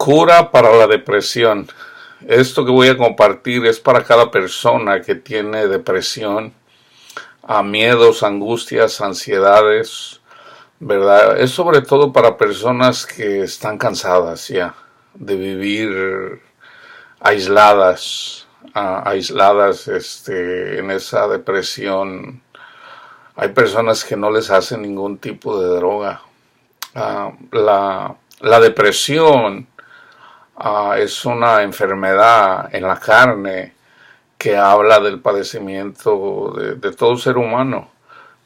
Cura para la depresión. Esto que voy a compartir es para cada persona que tiene depresión, a miedos, angustias, ansiedades, ¿verdad? Es sobre todo para personas que están cansadas ya de vivir aisladas, en esa depresión. Hay personas que no les hacen ningún tipo de droga. La depresión es una enfermedad en la carne que habla del padecimiento de todo ser humano,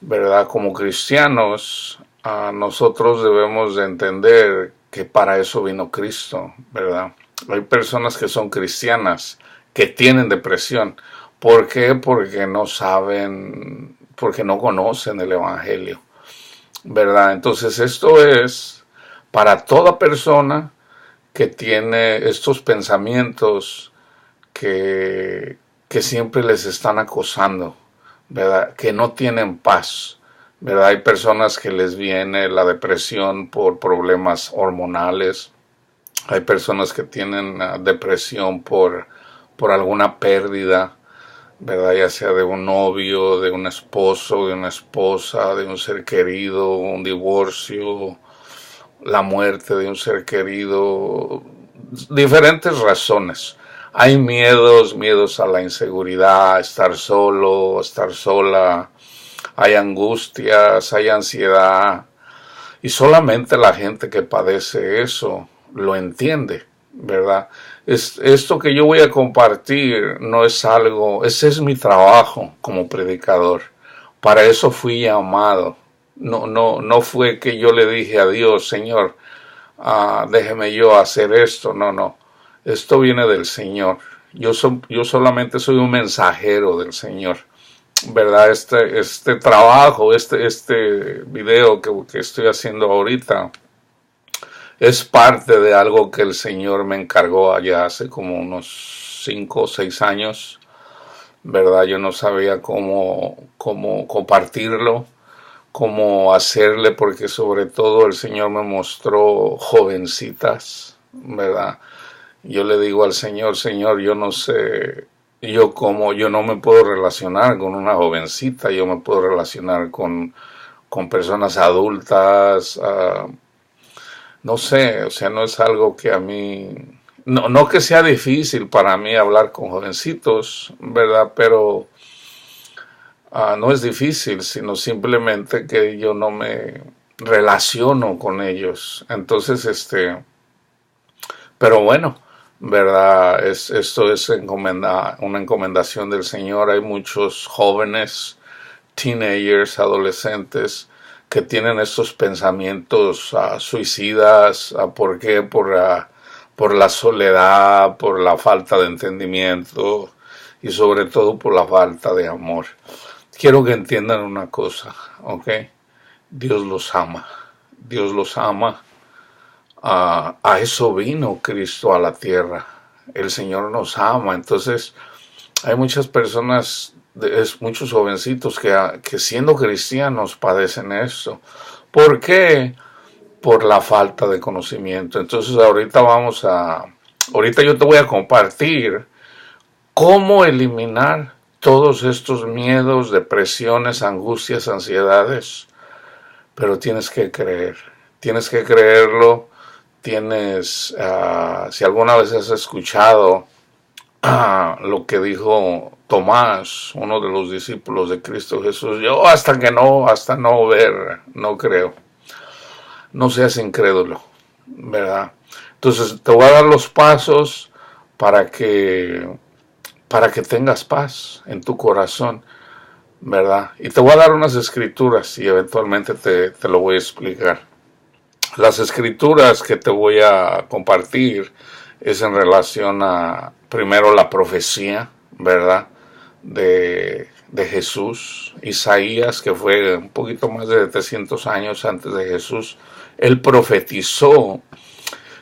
¿verdad? Como cristianos, nosotros debemos de entender que para eso vino Cristo, ¿verdad? Hay personas que son cristianas que tienen depresión. ¿Por qué? Porque no saben, porque no conocen el Evangelio, ¿verdad? Entonces esto es para toda persona que tiene estos pensamientos que siempre les están acosando, ¿verdad? Que no tienen paz, ¿verdad? Hay personas que les viene la depresión por problemas hormonales. Hay personas que tienen depresión por alguna pérdida, ¿verdad? Ya sea de un novio, de un esposo, de una esposa, de un ser querido, un divorcio, la muerte de un ser querido, diferentes razones. Hay miedos a la inseguridad, a estar solo, a estar sola, hay angustias, hay ansiedad, y solamente la gente que padece eso lo entiende, ¿verdad? Esto que yo voy a compartir no es algo, ese es mi trabajo como predicador. Para eso fui llamado. No fue que yo le dije a Dios, Señor, déjeme yo hacer esto. No. Esto viene del Señor. Yo solamente soy un mensajero del Señor, ¿verdad? Este trabajo, este video que estoy haciendo ahorita, es parte de algo que el Señor me encargó allá hace como unos 5 o 6 años, ¿verdad? Yo no sabía cómo compartirlo, cómo hacerle, porque sobre todo el Señor me mostró jovencitas, ¿verdad? Yo le digo al Señor, Señor, yo no sé, yo no me puedo relacionar con una jovencita, yo me puedo relacionar con personas adultas, no sé, o sea, no es algo que a mí, no que sea difícil para mí hablar con jovencitos, ¿verdad? Pero no es difícil, sino simplemente que yo no me relaciono con ellos. Entonces, pero bueno, ¿verdad? Esto es una encomendación del Señor. Hay muchos jóvenes, teenagers, adolescentes, que tienen estos pensamientos suicidas. ¿Por qué? Por la soledad, por la falta de entendimiento y sobre todo por la falta de amor. Quiero que entiendan una cosa, ¿ok? Dios los ama. Dios los ama. A eso vino Cristo a la tierra. El Señor nos ama. Entonces, hay muchas personas, muchos jovencitos que siendo cristianos padecen esto. ¿Por qué? Por la falta de conocimiento. Entonces, ahorita yo te voy a compartir cómo eliminar todos estos miedos, depresiones, angustias, ansiedades. Pero tienes que creerlo. Si alguna vez has escuchado lo que dijo Tomás, uno de los discípulos de Cristo Jesús, yo hasta no ver, no creo. No seas incrédulo, ¿verdad? Entonces te voy a dar los pasos para que tengas paz en tu corazón, ¿verdad? Y te voy a dar unas escrituras y eventualmente te lo voy a explicar. Las escrituras que te voy a compartir es en relación a, primero, la profecía, ¿verdad? De Jesús. Isaías, que fue un poquito más de 700 años antes de Jesús, él profetizó,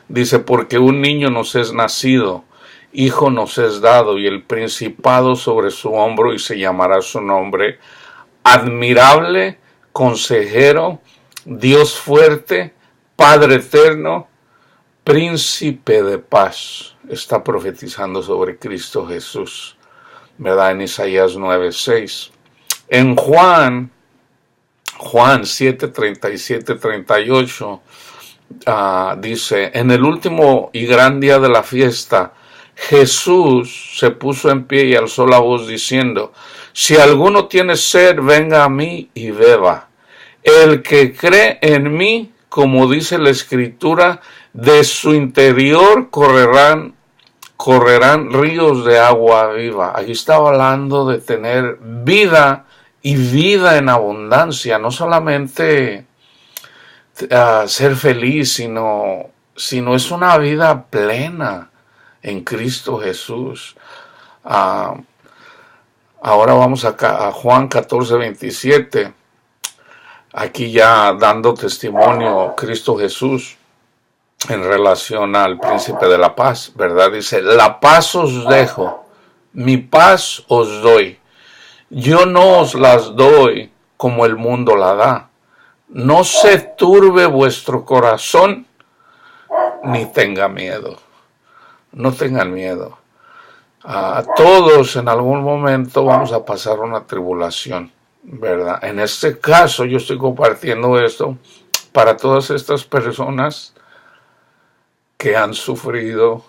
dice, porque un niño nos es nacido, hijo nos es dado, y el principado sobre su hombro, y se llamará su nombre, admirable, consejero, Dios fuerte, Padre eterno, príncipe de paz, está profetizando sobre Cristo Jesús, ¿verdad? En Isaías 9:6. En Juan 7, 37, 38, dice, en el último y gran día de la fiesta, Jesús se puso en pie y alzó la voz diciendo, si alguno tiene sed, venga a mí y beba. El que cree en mí, como dice la Escritura, de su interior correrán ríos de agua viva. Aquí está hablando de tener vida y vida en abundancia, no solamente ser feliz, sino es una vida plena en Cristo Jesús. Ahora vamos a Juan 14:27. Aquí ya dando testimonio Cristo Jesús en relación al príncipe de la paz, ¿verdad? Dice, la paz os dejo, mi paz os doy. Yo no os las doy como el mundo la da. No se turbe vuestro corazón, ni tenga miedo. No tengan miedo. Todos en algún momento vamos a pasar una tribulación, ¿verdad? En este caso yo estoy compartiendo esto para todas estas personas que han sufrido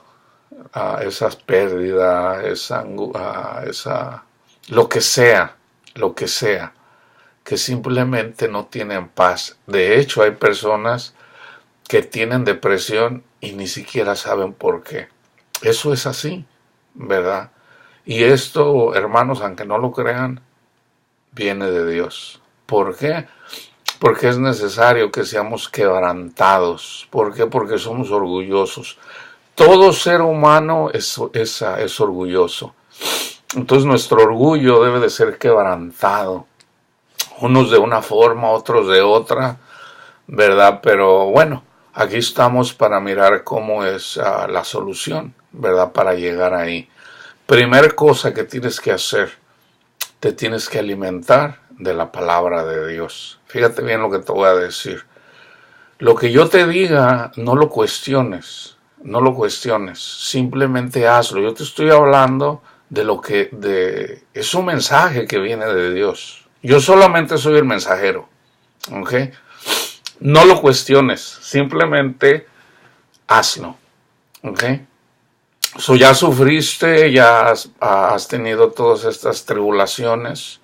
esas pérdidas, lo que sea, que simplemente no tienen paz. De hecho, hay personas que tienen depresión y ni siquiera saben por qué. Eso es así, ¿verdad? Y esto, hermanos, aunque no lo crean, viene de Dios. ¿Por qué? Porque es necesario que seamos quebrantados. ¿Por qué? Porque somos orgullosos. Todo ser humano es orgulloso. Entonces nuestro orgullo debe de ser quebrantado. Unos de una forma, otros de otra, ¿verdad? Pero bueno, aquí estamos para mirar cómo es la solución, ¿verdad? Para llegar ahí. Primer cosa que tienes que hacer, te tienes que alimentar de la palabra de Dios. Fíjate bien lo que te voy a decir. Lo que yo te diga, no lo cuestiones, simplemente hazlo. Yo te estoy hablando es un mensaje que viene de Dios. Yo solamente soy el mensajero, ¿ok? No lo cuestiones, simplemente hazlo, ¿ok? Ya sufriste, ya has tenido todas estas tribulaciones.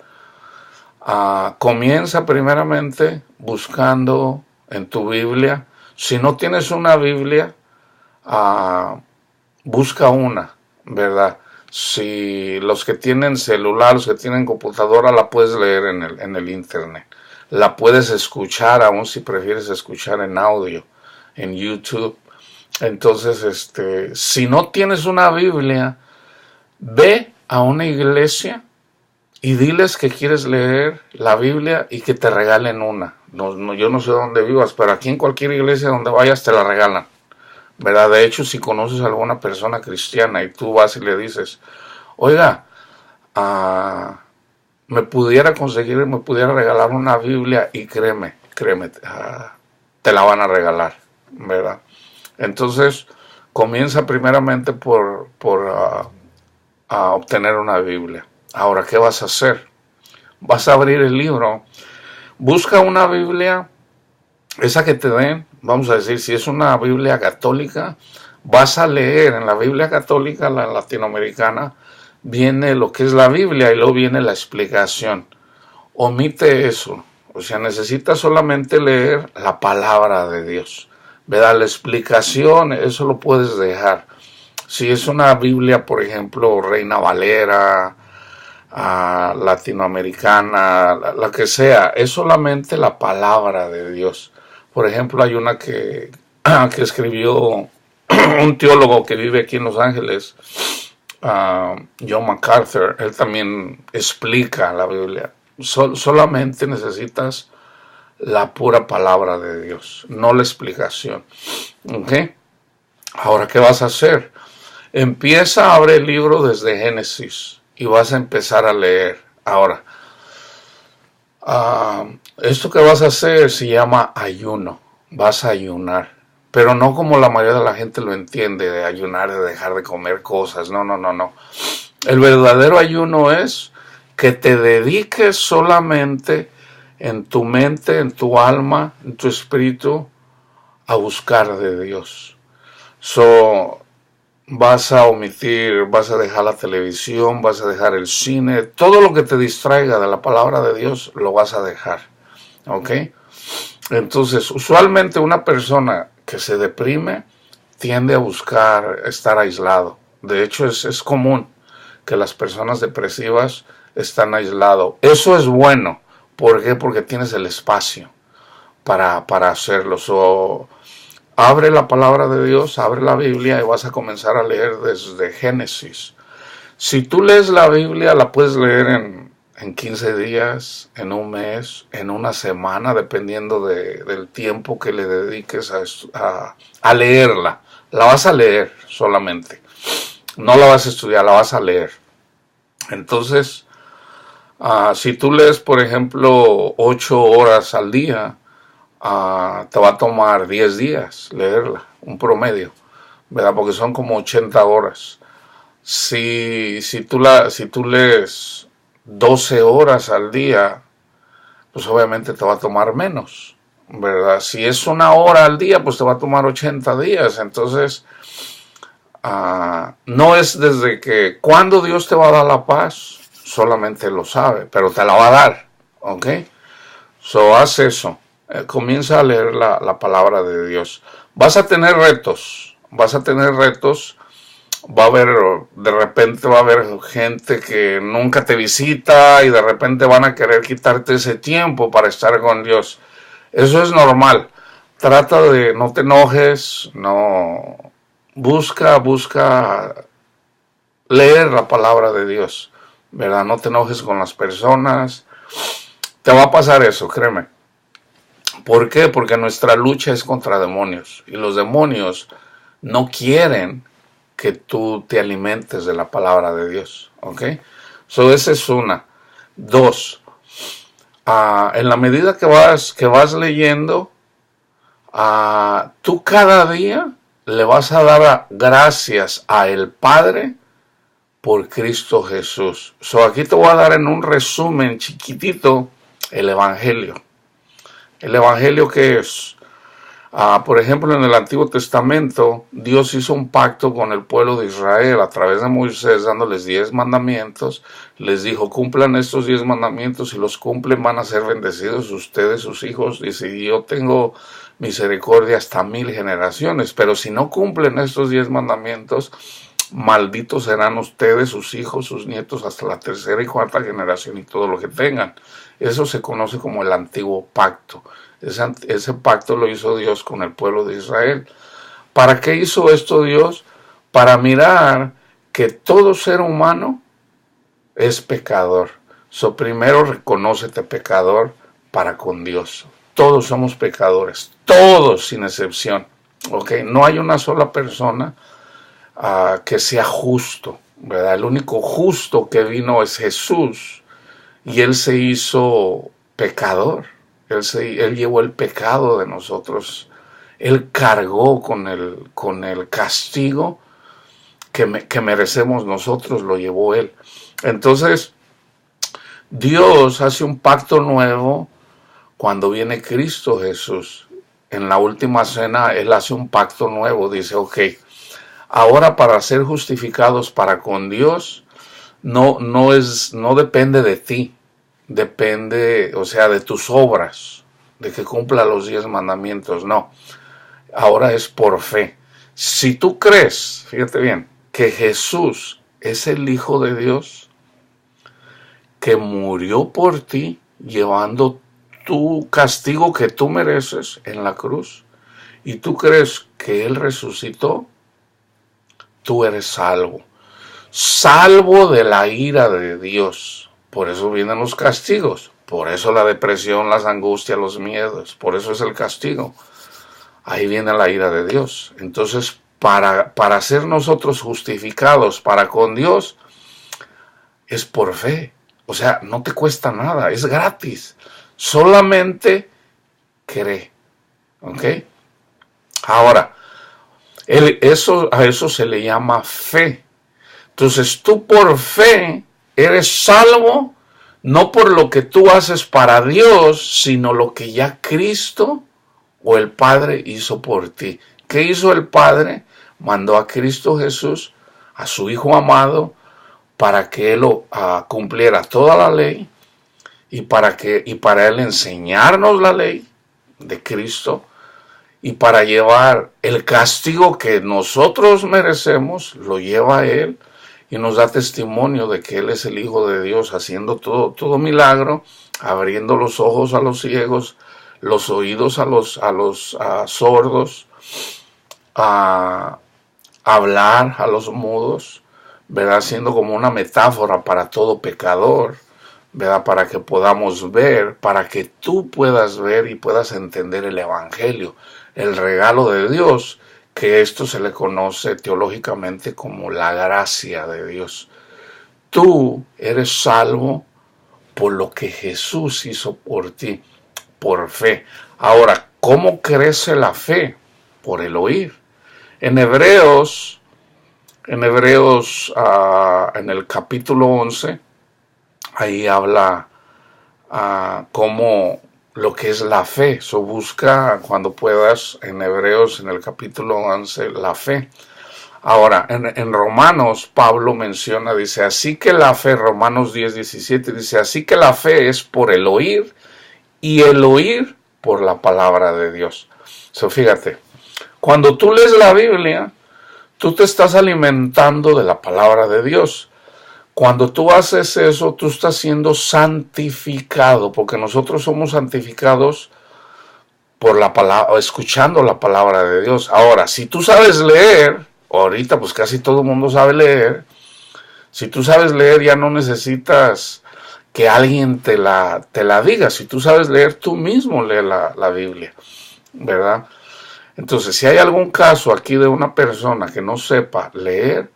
Comienza primeramente buscando en tu Biblia. Si no tienes una Biblia, busca una, ¿verdad? Si los que tienen celular, los que tienen computadora, la puedes leer en el internet. La puedes escuchar, aún si prefieres escuchar en audio, en YouTube. Entonces, si no tienes una Biblia, ve a una iglesia y diles que quieres leer la Biblia y que te regalen una. Yo no sé dónde vivas, pero aquí en cualquier iglesia donde vayas te la regalan, ¿verdad? De hecho, si conoces a alguna persona cristiana y tú vas y le dices, oiga, me pudiera regalar una Biblia, y créeme, te la van a regalar, ¿verdad? Entonces, comienza primeramente por obtener una Biblia. Ahora, ¿qué vas a hacer? Vas a abrir el libro. Busca una Biblia, esa que te den. Vamos a decir, si es una Biblia católica, vas a leer en la Biblia católica, la latinoamericana, viene lo que es la Biblia y luego viene la explicación. Omite eso. O sea, necesitas solamente leer la palabra de Dios, ¿verdad? La explicación, eso lo puedes dejar. Si es una Biblia, por ejemplo, Reina Valera, latinoamericana, la que sea, es solamente la palabra de Dios. Por ejemplo, hay una que escribió un teólogo que vive aquí en Los Ángeles, John MacArthur. Él también explica la Biblia. Solamente necesitas la pura palabra de Dios, no la explicación. ¿Ok? Ahora, ¿qué vas a hacer? Empieza a abrir el libro desde Génesis y vas a empezar a leer. Ahora, esto que vas a hacer se llama ayuno. Vas a ayunar. pero no como la mayoría de la gente lo entiende, de ayunar, de dejar de comer cosas. No, no, no, no. El verdadero ayuno es que te dediques solamente en tu mente, en tu alma, en tu espíritu, a buscar de Dios. Vas a omitir, vas a dejar la televisión, vas a dejar el cine, todo lo que te distraiga de la palabra de Dios lo vas a dejar, ¿ok? Entonces, usualmente una persona que se deprime tiende a buscar estar aislado. De hecho, es común que las personas depresivas están aisladas. Eso es bueno. ¿Por qué? Porque tienes el espacio para hacerlo. Abre la palabra de Dios, abre la Biblia y vas a comenzar a leer desde Génesis. Si tú lees la Biblia, la puedes leer en 15 días, en un mes, en una semana, dependiendo del tiempo que le dediques a leerla. La vas a leer solamente. No la vas a estudiar, la vas a leer. Entonces, si tú lees, por ejemplo, 8 horas al día, te va a tomar 10 días leerla, un promedio, ¿verdad? Porque son como 80 horas. Si tú lees 12 horas al día, pues obviamente te va a tomar menos, ¿verdad? Si es 1 hora al día, pues te va a tomar 80 días. Entonces, no es desde que cuando Dios te va a dar la paz, solamente lo sabe, pero te la va a dar, ¿ok? Haz eso. Comienza a leer la palabra de Dios. Vas a tener retos. De repente va a haber gente que nunca te visita y de repente van a querer quitarte ese tiempo para estar con Dios. Eso es normal. Trata de, no te enojes, no. Busca leer la palabra de Dios, ¿verdad? No te enojes con las personas. Te va a pasar eso, créeme. ¿Por qué? Porque nuestra lucha es contra demonios y los demonios no quieren que tú te alimentes de la palabra de Dios, ¿ok? Esa es una. Dos, en la medida que vas leyendo, tú cada día le vas a dar gracias a el Padre por Cristo Jesús. Aquí te voy a dar en un resumen chiquitito el Evangelio. ¿El Evangelio qué es? Por ejemplo, en el Antiguo Testamento, Dios hizo un pacto con el pueblo de Israel a través de Moisés, dándoles 10 mandamientos. Les dijo, cumplan estos 10 mandamientos, y los cumplen van a ser bendecidos ustedes, sus hijos. Dice, yo tengo misericordia hasta 1000 generaciones, pero si no cumplen estos 10 mandamientos, malditos serán ustedes, sus hijos, sus nietos, hasta la 3ª y 4ª generación y todo lo que tengan. Eso se conoce como el Antiguo Pacto. Ese pacto lo hizo Dios con el pueblo de Israel. ¿Para qué hizo esto Dios? Para mirar que todo ser humano es pecador. Primero reconócete pecador para con Dios. Todos somos pecadores, todos sin excepción. ¿Okay? No hay una sola persona que sea justo, ¿verdad? El único justo que vino es Jesús, y Él se hizo pecador. Él llevó el pecado de nosotros. Él cargó con el castigo que merecemos nosotros, lo llevó Él. Entonces, Dios hace un pacto nuevo cuando viene Cristo Jesús. En la última cena, Él hace un pacto nuevo. Dice, ok, ahora para ser justificados para con Dios, no depende de ti. Depende, de tus obras, de que cumpla los 10 mandamientos. No, ahora es por fe. Si tú crees, fíjate bien, que Jesús es el Hijo de Dios, que murió por ti, llevando tu castigo que tú mereces en la cruz, y tú crees que Él resucitó, tú eres salvo. Salvo de la ira de Dios. Por eso vienen los castigos, por eso la depresión, las angustias, los miedos, por eso es el castigo. Ahí viene la ira de Dios. Entonces, para ser nosotros justificados para con Dios, es por fe. No te cuesta nada, es gratis. Solamente cree, ¿ok? Ahora, a eso se le llama fe. Entonces tú por fe eres salvo, no por lo que tú haces para Dios, sino lo que ya Cristo o el Padre hizo por ti. ¿Qué hizo el Padre? Mandó a Cristo Jesús, a su Hijo amado, para que Él cumpliera toda la ley y para Él enseñarnos la ley de Cristo y para llevar el castigo que nosotros merecemos, lo lleva a Él y nos da testimonio de que Él es el Hijo de Dios, haciendo todo milagro, abriendo los ojos a los ciegos, los oídos a los sordos, a hablar a los mudos, ¿verdad? Siendo como una metáfora para todo pecador, ¿verdad? Para que podamos ver, para que tú puedas ver y puedas entender el Evangelio, el regalo de Dios, que esto se le conoce teológicamente como la gracia de Dios. Tú eres salvo por lo que Jesús hizo por ti, por fe. Ahora, ¿cómo crece la fe? Por el oír. En Hebreos, en el capítulo 11, ahí habla cómo lo que es la fe. Busca cuando puedas en Hebreos, en el capítulo 11, la fe. Ahora, en Romanos, Pablo menciona, dice, así que la fe, Romanos 10:17, dice, así que la fe es por el oír y el oír por la palabra de Dios. Fíjate, cuando tú lees la Biblia, tú te estás alimentando de la palabra de Dios. Cuando tú haces eso, tú estás siendo santificado, porque nosotros somos santificados por la palabra, escuchando la palabra de Dios. Ahora, si tú sabes leer, ahorita pues casi todo el mundo sabe leer, si tú sabes leer ya no necesitas que alguien te la diga. Si tú sabes leer, tú mismo lee la Biblia, ¿verdad? Entonces, si hay algún caso aquí de una persona que no sepa leer,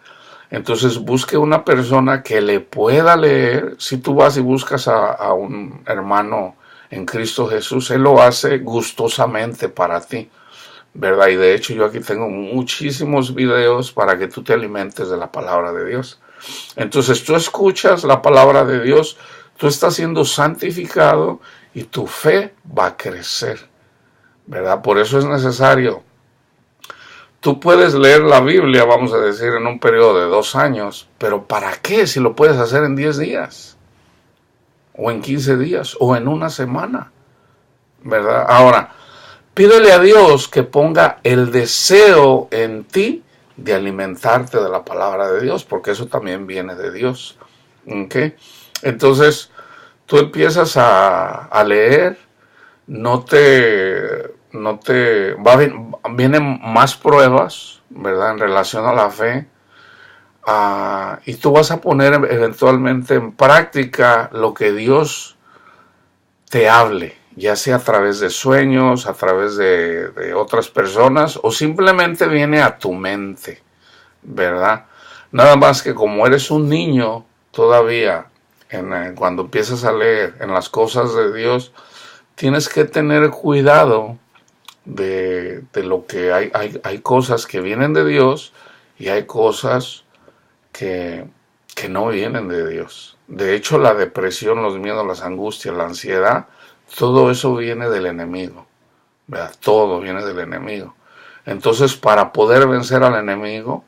entonces busque una persona que le pueda leer. Si tú vas y buscas a un hermano en Cristo Jesús, Él lo hace gustosamente para ti, ¿verdad? Y de hecho yo aquí tengo muchísimos videos para que tú te alimentes de la palabra de Dios. Entonces tú escuchas la palabra de Dios, tú estás siendo santificado y tu fe va a crecer, ¿verdad? Por eso es necesario. Tú puedes leer la Biblia, vamos a decir, en un periodo de 2 años, pero ¿para qué si lo puedes hacer en 10 días? O en 15 días, o en una semana, ¿verdad? Ahora, pídele a Dios que ponga el deseo en ti de alimentarte de la palabra de Dios, porque eso también viene de Dios, ¿ok? Entonces, tú empiezas a leer, vienen más pruebas, ¿verdad? En relación a la fe, y tú vas a poner eventualmente en práctica lo que Dios te hable, ya sea a través de sueños, a través de otras personas, o simplemente viene a tu mente, ¿verdad? Nada más que como eres un niño todavía, cuando empiezas a leer en las cosas de Dios, tienes que tener cuidado de lo que hay cosas que vienen de Dios y hay cosas que no vienen de Dios. De hecho, la depresión, los miedos, las angustias, la ansiedad, todo eso viene del enemigo, ¿verdad? Todo viene del enemigo. Entonces, para poder vencer al enemigo,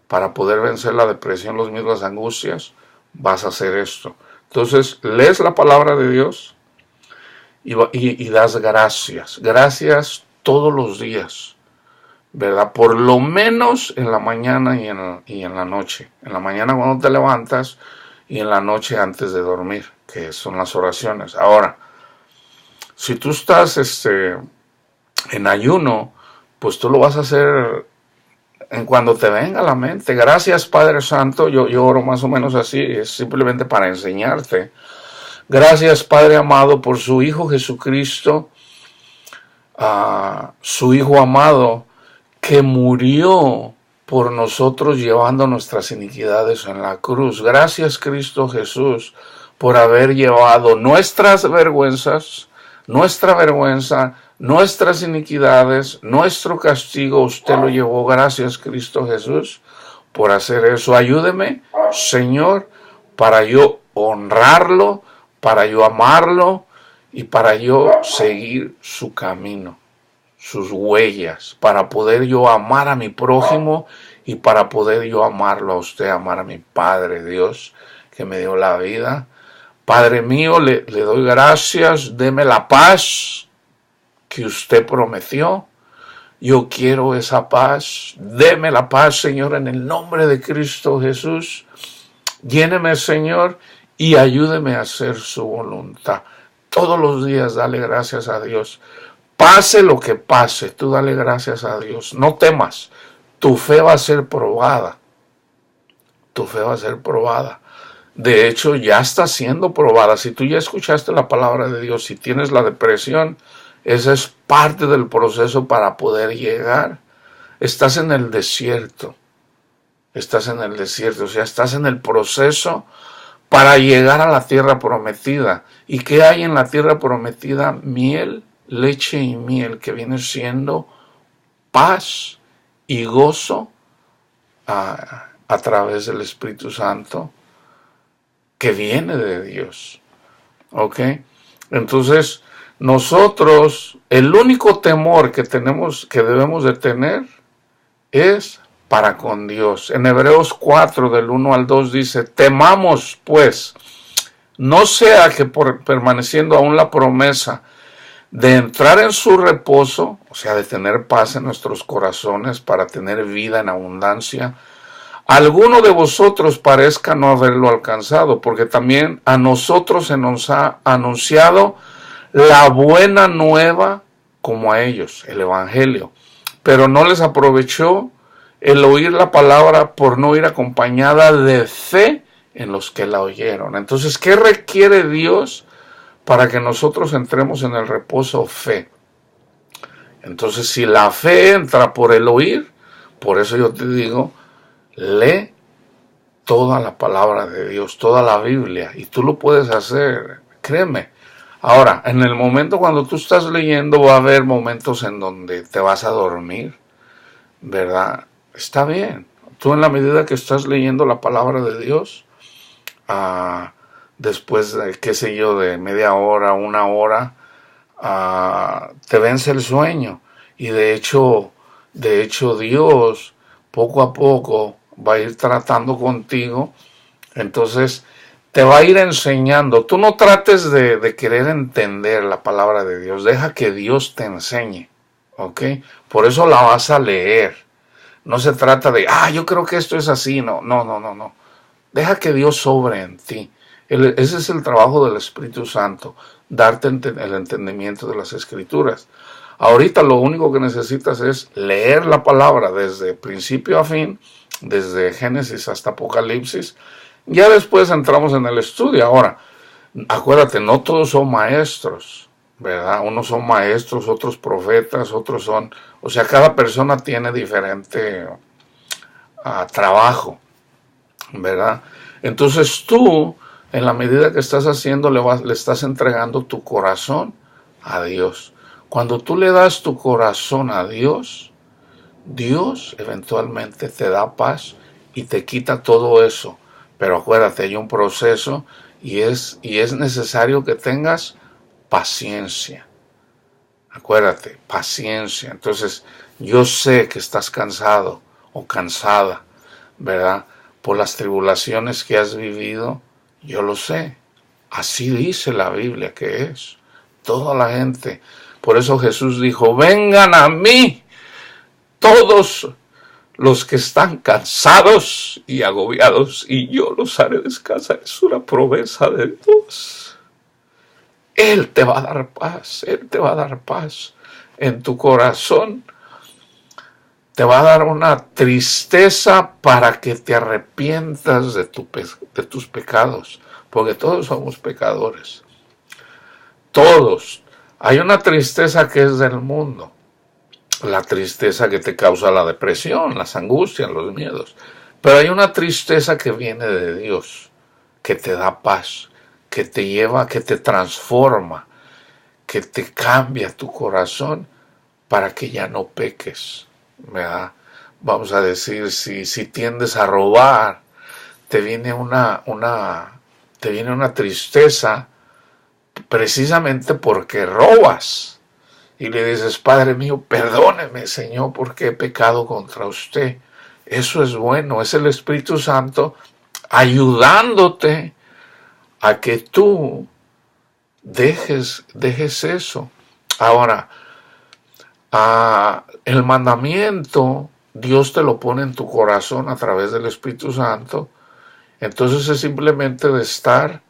para poder vencer la depresión, los miedos, las angustias, vas a hacer esto. Entonces, lees la palabra de Dios y das gracias todos los días, ¿verdad? Por lo menos en la mañana y en la noche. En la mañana cuando te levantas y en la noche antes de dormir, que son las oraciones. Ahora, si tú estás en ayuno, pues tú lo vas a hacer en cuando te venga a la mente. Gracias, Padre Santo. Yo oro más o menos así, es simplemente para enseñarte. Gracias, Padre amado, por su Hijo Jesucristo, su Hijo amado, que murió por nosotros llevando nuestras iniquidades en la cruz. Gracias, Cristo Jesús, por haber llevado nuestra vergüenza, nuestras iniquidades, nuestro castigo, usted lo llevó. Gracias, Cristo Jesús, por hacer eso. Ayúdeme, Señor, para yo honrarlo, para yo amarlo y para yo seguir su camino, sus huellas, para poder yo amar a mi prójimo y para poder yo amarlo a usted, amar a mi Padre Dios que me dio la vida. Padre mío, le doy gracias, deme la paz que usted prometió. Yo quiero esa paz. Deme la paz, Señor, en el nombre de Cristo Jesús. Lléneme, Señor, y ayúdeme a hacer su voluntad. Todos los días dale gracias a Dios. Pase lo que pase, tú dale gracias a Dios. No temas, tu fe va a ser probada. Tu fe va a ser probada. De hecho, ya está siendo probada. Si tú ya escuchaste la palabra de Dios, si tienes la depresión, esa es parte del proceso para poder llegar. Estás en el desierto. Estás en el desierto, o sea, estás en el proceso para llegar a la tierra prometida. ¿Y qué hay en la tierra prometida? Miel, leche y miel, que viene siendo paz y gozo a través del Espíritu Santo que viene de Dios. ¿Ok? Entonces, nosotros, el único temor que debemos de tener es para con Dios. En Hebreos 4, del 1 al 2 dice, temamos pues, no sea que permaneciendo aún la promesa de entrar en su reposo, o sea, de tener paz en nuestros corazones para tener vida en abundancia, alguno de vosotros parezca no haberlo alcanzado, porque también a nosotros se nos ha anunciado la buena nueva como a ellos, el Evangelio, pero no les aprovechó el oír la palabra por no ir acompañada de fe en los que la oyeron. Entonces, ¿qué requiere Dios para que nosotros entremos en el reposo? Fe. Entonces, si la fe entra por el oír, por eso yo te digo, lee toda la palabra de Dios, toda la Biblia, y tú lo puedes hacer, créeme. Ahora, en el momento cuando tú estás leyendo, va a haber momentos en donde te vas a dormir, ¿verdad? Está bien. Tú en la medida que estás leyendo la palabra de Dios, después de, qué sé yo, de media hora, una hora, te vence el sueño. Y de hecho Dios poco a poco va a ir tratando contigo. Entonces te va a ir enseñando. Tú no trates de querer entender la palabra de Dios. Deja que Dios te enseñe. ¿Ok? Por eso la vas a leer. No se trata de, yo creo que esto es así. No. Deja que Dios sobre en ti. Ese es el trabajo del Espíritu Santo, darte el entendimiento de las Escrituras. Ahorita lo único que necesitas es leer la palabra desde principio a fin, desde Génesis hasta Apocalipsis. Ya después entramos en el estudio. Ahora, acuérdate, no todos son maestros, ¿verdad? Unos son maestros, otros profetas, otros son... O sea, cada persona tiene diferente trabajo, ¿verdad? Entonces tú, en la medida que estás haciendo, le estás entregando tu corazón a Dios. Cuando tú le das tu corazón a Dios, Dios eventualmente te da paz y te quita todo eso. Pero acuérdate, hay un proceso y es necesario que tengas paciencia. Acuérdate, paciencia. Entonces, yo sé que estás cansado o cansada, ¿verdad? Por las tribulaciones que has vivido, yo lo sé. Así dice la Biblia que es. Toda la gente. Por eso Jesús dijo, vengan a mí todos los que están cansados y agobiados, y yo los haré descansar. Es una promesa de Dios. Él te va a dar paz, Él te va a dar paz en tu corazón. Te va a dar una tristeza para que te arrepientas de tus pecados, porque todos somos pecadores. Todos. Hay una tristeza que es del mundo, la tristeza que te causa la depresión, las angustias, los miedos. Pero hay una tristeza que viene de Dios, que te da paz, que te lleva, que te transforma, que te cambia tu corazón para que ya no peques, ¿verdad? Vamos a decir, si tiendes a robar, te viene te viene una tristeza precisamente porque robas. Y le dices, Padre mío, perdóneme, Señor, porque he pecado contra usted. Eso es bueno, es el Espíritu Santo ayudándote a que tú dejes eso. Ahora, el mandamiento, Dios te lo pone en tu corazón a través del Espíritu Santo. Entonces es simplemente de estar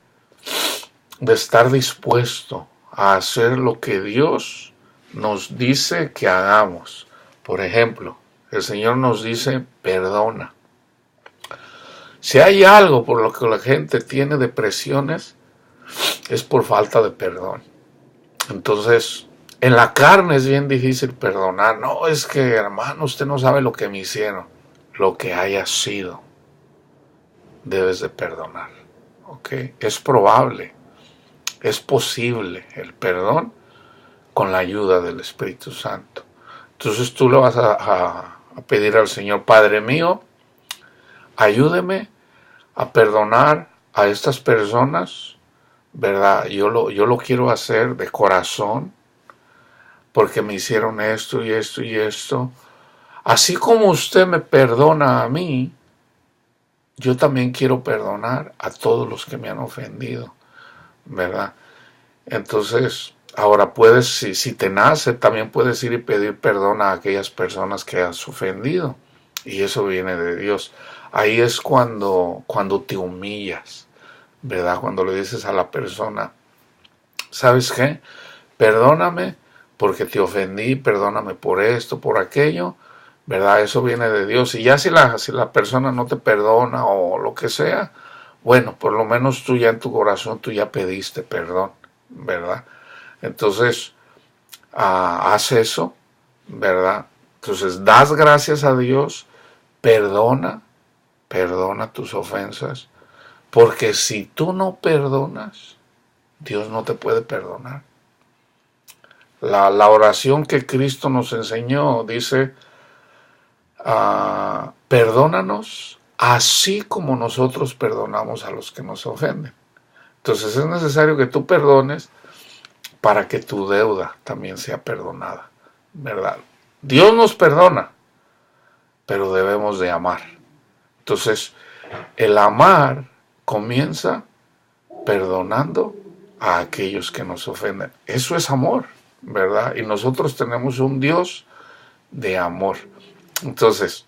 dispuesto a hacer lo que Dios nos dice que hagamos. Por ejemplo, el Señor nos dice, perdona. Si hay algo por lo que la gente tiene depresiones, es por falta de perdón. Entonces, en la carne es bien difícil perdonar. No, es que, hermano, usted no sabe lo que me hicieron. Lo que haya sido, debes de perdonar. ¿Ok? Es probable, es posible el perdón con la ayuda del Espíritu Santo. Entonces tú le vas a pedir al Señor, Padre mío, ayúdeme a perdonar a estas personas, ¿verdad? Yo lo quiero hacer de corazón porque me hicieron esto y esto y esto. Así como usted me perdona a mí, yo también quiero perdonar a todos los que me han ofendido, ¿verdad? Entonces, ahora puedes, si te nace, también puedes ir y pedir perdón a aquellas personas que has ofendido. Y eso viene de Dios. Ahí es cuando te humillas, ¿verdad? Cuando le dices a la persona, ¿sabes qué? Perdóname porque te ofendí, perdóname por esto, por aquello, ¿verdad? Eso viene de Dios. Y ya si la persona no te perdona o lo que sea, bueno, por lo menos tú ya en tu corazón, tú ya pediste perdón, ¿verdad? Entonces, haz eso, ¿verdad? Entonces, das gracias a Dios, perdona tus ofensas, porque si tú no perdonas, Dios no te puede perdonar. La oración que Cristo nos enseñó dice, perdónanos así como nosotros perdonamos a los que nos ofenden. Entonces es necesario que tú perdones para que tu deuda también sea perdonada, ¿verdad? Dios nos perdona, pero debemos de amar. Entonces, el amar comienza perdonando a aquellos que nos ofenden. Eso es amor, ¿verdad? Y nosotros tenemos un Dios de amor. Entonces,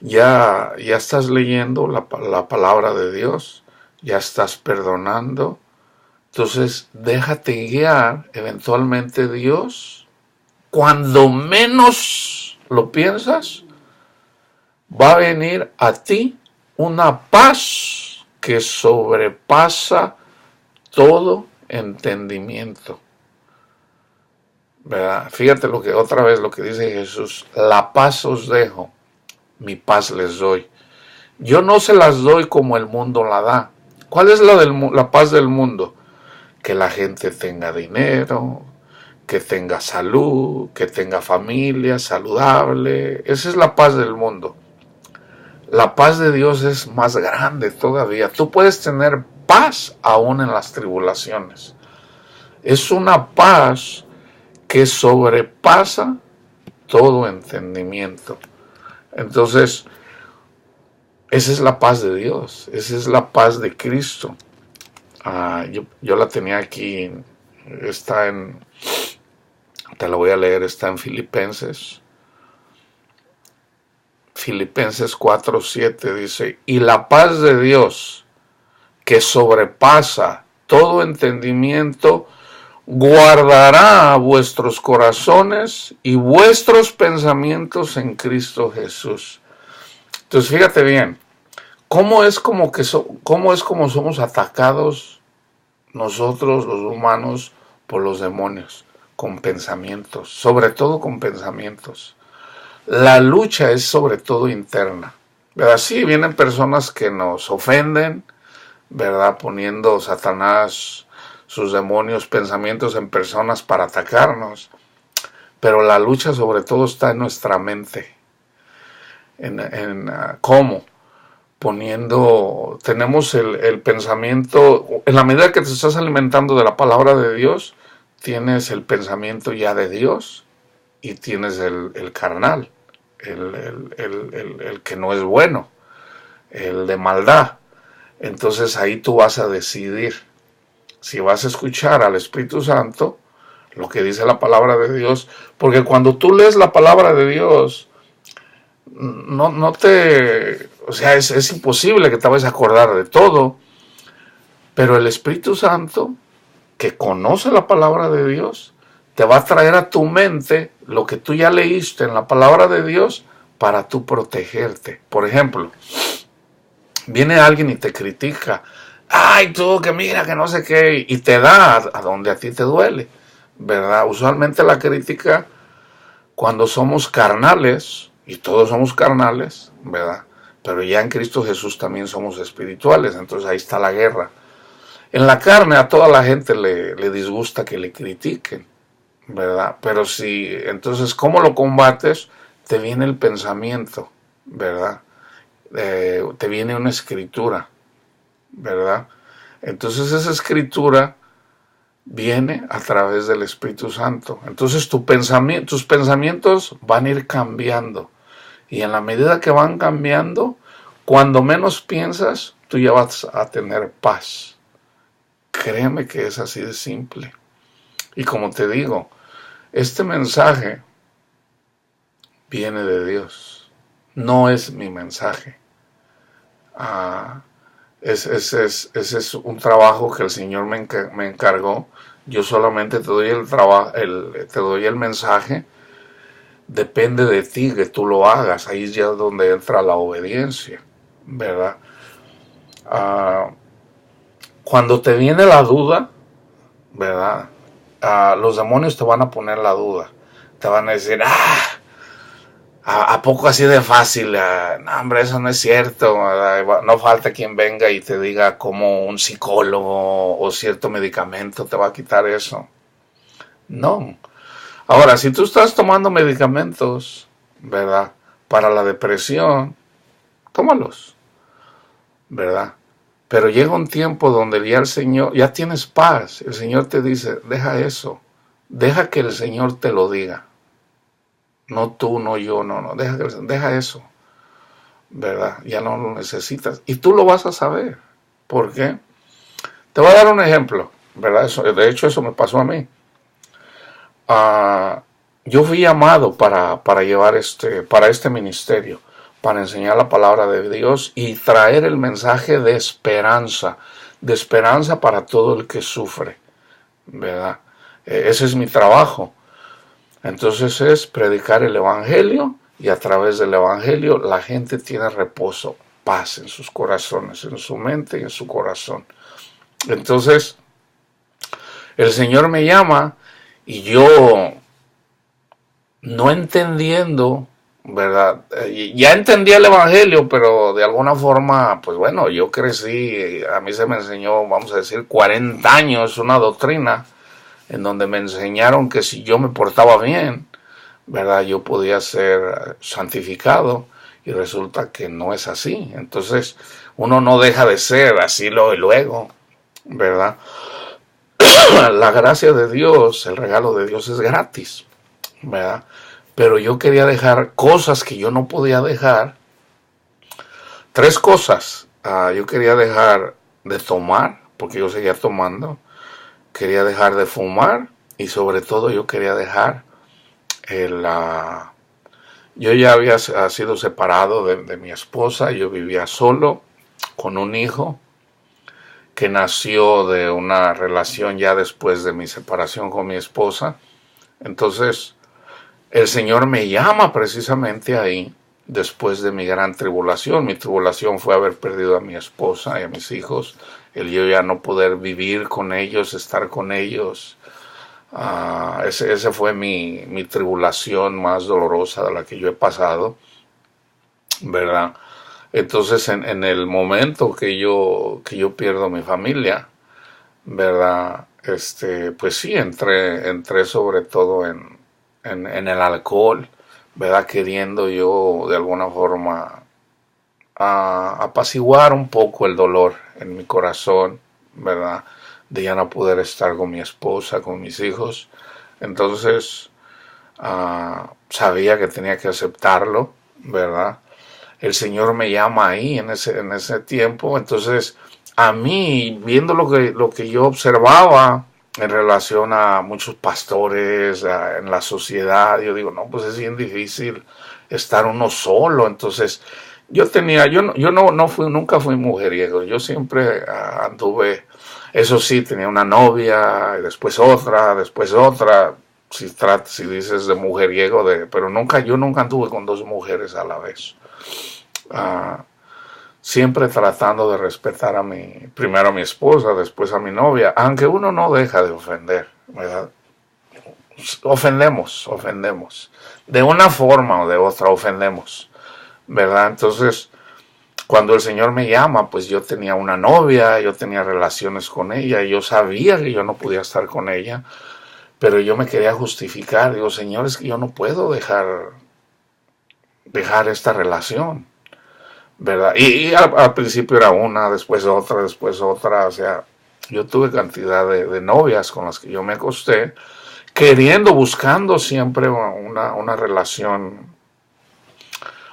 ya estás leyendo la palabra de Dios, ya estás perdonando. Entonces, déjate guiar. Eventualmente Dios, cuando menos lo piensas, va a venir a ti una paz que sobrepasa todo entendimiento, ¿verdad? Fíjate otra vez lo que dice Jesús, la paz os dejo, mi paz les doy. Yo no se las doy como el mundo la da. ¿Cuál es la paz del mundo? Que la gente tenga dinero, que tenga salud, que tenga familia saludable. Esa es la paz del mundo. La paz de Dios es más grande todavía. Tú puedes tener paz aún en las tribulaciones. Es una paz que sobrepasa todo entendimiento. Entonces, esa es la paz de Dios. Esa es la paz de Cristo. Yo la tenía aquí. Te la voy a leer. Está en Filipenses. Filipenses 4:7 dice, y la paz de Dios, que sobrepasa todo entendimiento, guardará vuestros corazones y vuestros pensamientos en Cristo Jesús. Entonces, fíjate bien, ¿cómo es como somos atacados nosotros, los humanos, por los demonios? Con pensamientos, sobre todo con pensamientos. La lucha es sobre todo interna, ¿verdad? Sí, vienen personas que nos ofenden, ¿verdad? Poniendo Satanás sus demonios, pensamientos en personas para atacarnos. Pero la lucha sobre todo está en nuestra mente. ¿Cómo? Tenemos el pensamiento, en la medida que te estás alimentando de la palabra de Dios, tienes el pensamiento ya de Dios y tienes el carnal, el que no es bueno, el de maldad. Entonces ahí tú vas a decidir si vas a escuchar al Espíritu Santo, lo que dice la palabra de Dios, porque cuando tú lees la palabra de Dios, o sea, es imposible que te vayas a acordar de todo, pero el Espíritu Santo, que conoce la palabra de Dios, te va a traer a tu mente lo que tú ya leíste en la palabra de Dios para tú protegerte. Por ejemplo, viene alguien y te critica, ay, tú, que mira, que no sé qué, y te da a donde a ti te duele, ¿verdad? Usualmente la crítica, cuando somos carnales, y todos somos carnales, ¿verdad? Pero ya en Cristo Jesús también somos espirituales, entonces ahí está la guerra. En la carne a toda la gente le disgusta que le critiquen, ¿verdad? Pero si, entonces, ¿cómo lo combates? Te viene el pensamiento, ¿verdad? Te viene una escritura, ¿verdad? Entonces esa escritura viene a través del Espíritu Santo. Entonces tus pensamientos van a ir cambiando. Y en la medida que van cambiando, cuando menos piensas, tú ya vas a tener paz. Créeme que es así de simple. Y como te digo, este mensaje viene de Dios. No es mi mensaje. Ese es un trabajo que el Señor me encargó. Yo solamente te doy te doy el mensaje. Depende de ti que tú lo hagas. Ahí es ya donde entra la obediencia, ¿verdad? Cuando te viene la duda, ¿verdad? Los demonios te van a poner la duda. Te van a decir, ¿a poco así de fácil? No, hombre, eso no es cierto. No falta quien venga y te diga como un psicólogo o cierto medicamento te va a quitar eso. No. Ahora, si tú estás tomando medicamentos, ¿verdad? Para la depresión, tómalos, ¿verdad? Pero llega un tiempo donde ya el Señor, ya tienes paz. El Señor te dice, deja eso. Deja que el Señor te lo diga. No tú, no yo, no. Deja eso, ¿verdad? Ya no lo necesitas. Y tú lo vas a saber. ¿Por qué? Te voy a dar un ejemplo, ¿verdad? De hecho, eso me pasó a mí. Yo fui llamado para llevar para este ministerio, para enseñar la palabra de Dios y traer el mensaje de esperanza para todo el que sufre, ¿verdad? Ese es mi trabajo. Entonces es predicar el evangelio y a través del evangelio la gente tiene reposo, paz en sus corazones, en su mente y en su corazón. Entonces el Señor me llama y yo, no entendiendo, ¿verdad? Ya entendía el evangelio, pero de alguna forma, pues bueno, yo crecí, a mí se me enseñó, vamos a decir, 40 años una doctrina en donde me enseñaron que si yo me portaba bien, ¿verdad? Yo podía ser santificado y resulta que no es así. Entonces, uno no deja de ser así luego, ¿verdad? La gracia de Dios, el regalo de Dios es gratis, ¿verdad? Pero yo quería dejar cosas que yo no podía dejar. 3 cosas. Yo quería dejar de tomar, porque yo seguía tomando. Quería dejar de fumar y sobre todo yo quería dejar yo ya había sido separado de mi esposa. Yo vivía solo con un hijo que nació de una relación ya después de mi separación con mi esposa. Entonces el Señor me llama precisamente ahí, después de mi gran tribulación. Mi tribulación fue haber perdido a mi esposa y a mis hijos, el yo ya no poder vivir con ellos, estar con ellos. Ese fue mi tribulación más dolorosa de la que yo he pasado, ¿verdad? Entonces en el momento que yo pierdo mi familia, ¿verdad? pues sí, entré sobre todo en el alcohol, ¿verdad? Queriendo yo de alguna forma apaciguar un poco el dolor en mi corazón, ¿verdad? De ya no poder estar con mi esposa, con mis hijos. Entonces, sabía que tenía que aceptarlo, ¿verdad? El Señor me llama ahí en ese tiempo. Entonces, a mí, viendo lo que yo observaba en relación a muchos pastores en la sociedad, yo digo, no, pues es bien difícil estar uno solo. Entonces, yo no fui, nunca fui mujeriego. Yo siempre anduve, eso sí, tenía una novia, y después otra, después otra. Si dices de mujeriego, pero yo nunca anduve con dos mujeres a la vez. Ah, Siempre tratando de respetar primero a mi esposa, después a mi novia, aunque uno no deja de ofender, ¿verdad? Ofendemos. De una forma o de otra ofendemos, ¿verdad? Entonces, cuando el Señor me llama, pues yo tenía una novia, yo tenía relaciones con ella, y yo sabía que yo no podía estar con ella, pero yo me quería justificar. Digo, Señor, es que yo no puedo dejar esta relación, ¿verdad? Y al principio era una, después otra, o sea, yo tuve cantidad de novias con las que yo me acosté, buscando siempre una relación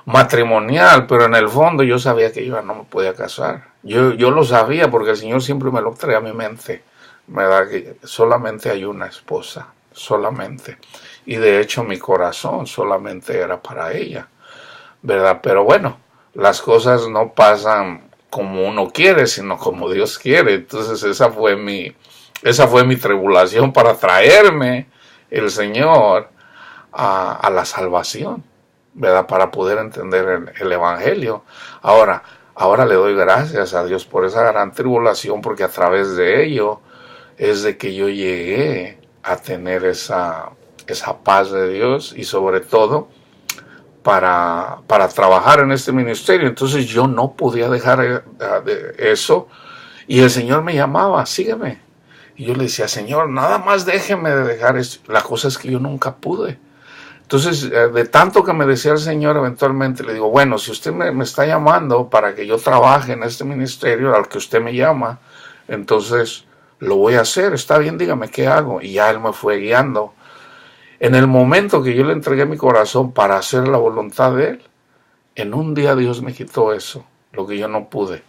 matrimonial, pero en el fondo yo sabía que yo no me podía casar. Yo lo sabía porque el Señor siempre me lo trae a mi mente, ¿verdad? Que solamente hay una esposa, solamente. Y de hecho mi corazón solamente era para ella, ¿verdad? Pero bueno, las cosas no pasan como uno quiere, sino como Dios quiere. Entonces esa fue mi tribulación para traerme el Señor a la salvación, ¿verdad? Para poder entender el Evangelio. Ahora le doy gracias a Dios por esa gran tribulación, porque a través de ello es de que yo llegué a tener esa paz de Dios, y sobre todo para trabajar en este ministerio. Entonces yo no podía dejar eso, y el Señor me llamaba, sígueme. Y yo le decía, Señor, nada más déjeme de dejar esto. La cosa es que yo nunca pude. Entonces, de tanto que me decía el Señor, eventualmente le digo, bueno, si usted me está llamando para que yo trabaje en este ministerio al que usted me llama, entonces lo voy a hacer. Está bien, dígame qué hago. Y ya Él me fue guiando. En el momento que yo le entregué mi corazón para hacer la voluntad de Él, en un día Dios me quitó eso, lo que yo no pude.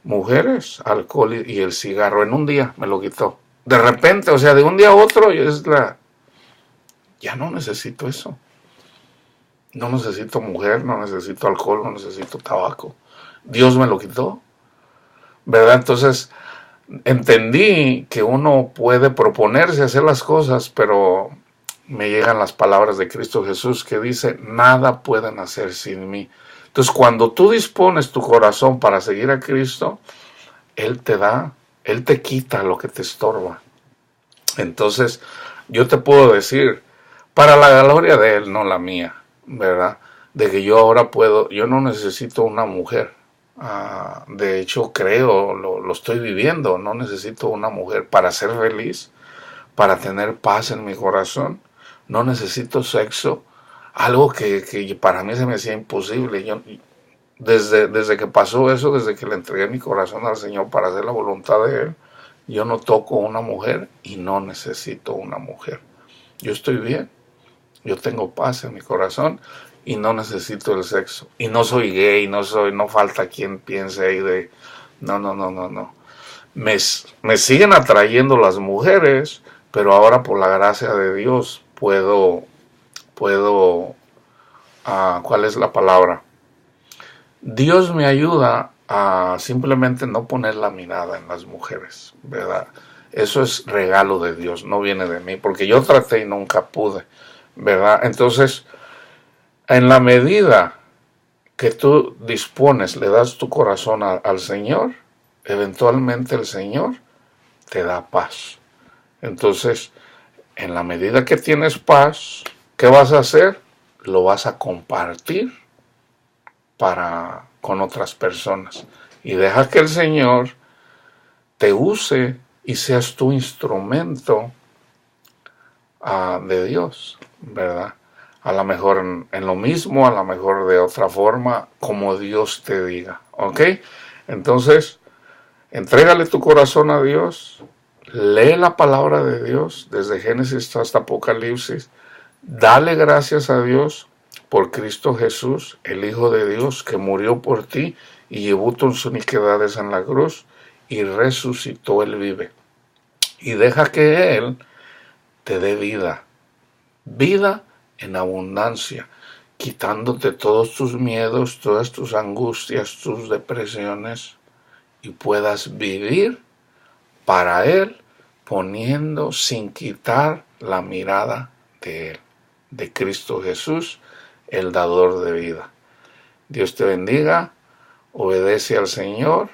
Mujeres, alcohol y el cigarro, en un día me lo quitó. De repente, o sea, de un día a otro, ya no necesito eso. No necesito mujer, no necesito alcohol, no necesito tabaco. Dios me lo quitó, ¿verdad? Entonces entendí que uno puede proponerse hacer las cosas, pero me llegan las palabras de Cristo Jesús que dice, nada pueden hacer sin mí. Entonces, cuando tú dispones tu corazón para seguir a Cristo, Él te quita lo que te estorba. Entonces, yo te puedo decir, para la gloria de Él, no la mía, ¿verdad? De que yo ahora yo no necesito una mujer. De hecho, lo estoy viviendo, no necesito una mujer para ser feliz, para tener paz en mi corazón. No necesito sexo, algo que para mí se me hacía imposible. Desde que pasó eso, desde que le entregué mi corazón al Señor para hacer la voluntad de Él, yo no toco a una mujer y no necesito una mujer. Yo estoy bien, yo tengo paz en mi corazón y no necesito el sexo. Y no soy gay, no falta quien piense ahí de, no. Me siguen atrayendo las mujeres, pero ahora por la gracia de Dios puedo, ¿cuál es la palabra? Dios me ayuda a simplemente no poner la mirada en las mujeres, ¿verdad? Eso es regalo de Dios, no viene de mí, porque yo traté y nunca pude, ¿verdad? Entonces, en la medida que tú dispones, le das tu corazón al Señor, eventualmente el Señor te da paz. Entonces, en la medida que tienes paz, ¿qué vas a hacer? Lo vas a compartir con otras personas. Y deja que el Señor te use y seas tu instrumento de Dios, ¿verdad? A lo mejor en lo mismo, a lo mejor de otra forma, como Dios te diga, ¿ok? Entonces, entrégale tu corazón a Dios, lee la palabra de Dios desde Génesis hasta Apocalipsis, dale gracias a Dios por Cristo Jesús, el Hijo de Dios, que murió por ti y llevó tus iniquidades en la cruz y resucitó, Él vive. Y deja que Él te dé vida, vida en abundancia, quitándote todos tus miedos, todas tus angustias, tus depresiones, y puedas vivir para Él, poniendo sin quitar la mirada de Él, de Cristo Jesús, el dador de vida. Dios te bendiga, obedece al Señor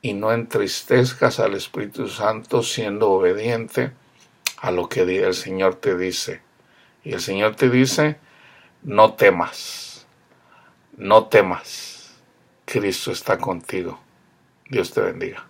y no entristezcas al Espíritu Santo siendo obediente a lo que el Señor te dice. Y el Señor te dice, no temas, no temas, Cristo está contigo. Dios te bendiga.